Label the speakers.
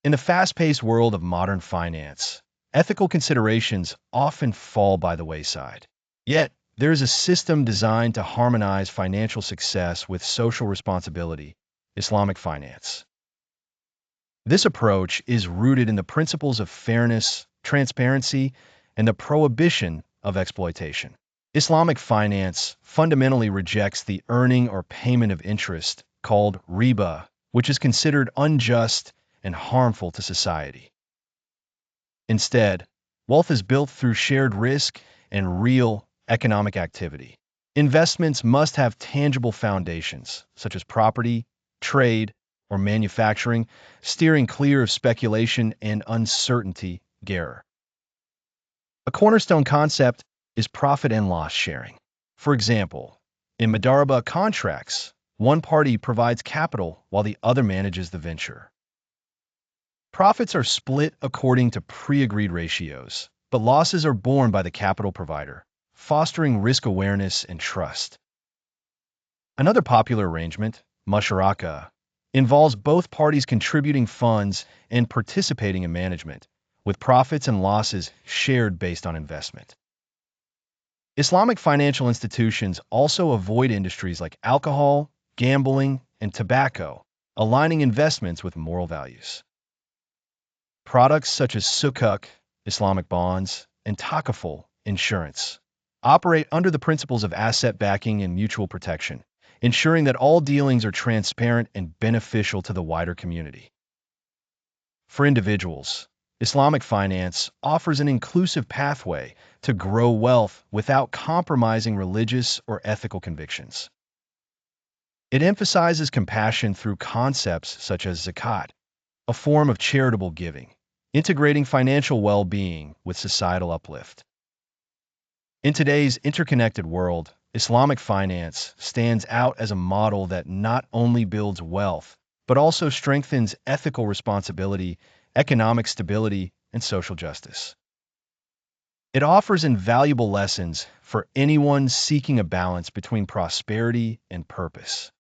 Speaker 1: In the fast-paced world of modern finance, ethical considerations often fall by the wayside. Yet, there is a system designed to harmonize financial success with social responsibility, Islamic finance. This approach is rooted in the principles of fairness, transparency, and the prohibition of exploitation. Islamic finance fundamentally rejects the earning or payment of interest, called Riba, which is considered unjust and harmful to society. Instead, wealth is built through shared risk and real economic activity. Investments must have tangible foundations, such as property, trade, or manufacturing, steering clear of speculation and uncertainty gear. A cornerstone concept is profit and loss sharing. For example, in mudarabah contracts, one party provides capital while the other manages the venture. Profits are split according to pre-agreed ratios, but losses are borne by the capital provider, fostering risk awareness and trust. Another popular arrangement, musharakah, involves both parties contributing funds and participating in management, with profits and losses shared based on investment. Islamic financial institutions also avoid industries like alcohol, gambling, and tobacco, aligning investments with moral values. Products such as sukuk, Islamic bonds, and takaful, insurance, operate under the principles of asset backing and mutual protection, ensuring that all dealings are transparent and beneficial to the wider community. For individuals, Islamic finance offers an inclusive pathway to grow wealth without compromising religious or ethical convictions. It emphasizes compassion through concepts such as zakat, a form of charitable giving, integrating financial well-being with societal uplift. In today's interconnected world, Islamic finance stands out as a model that not only builds wealth, but also strengthens ethical responsibility, economic stability, and social justice. It offers invaluable lessons for anyone seeking a balance between prosperity and purpose.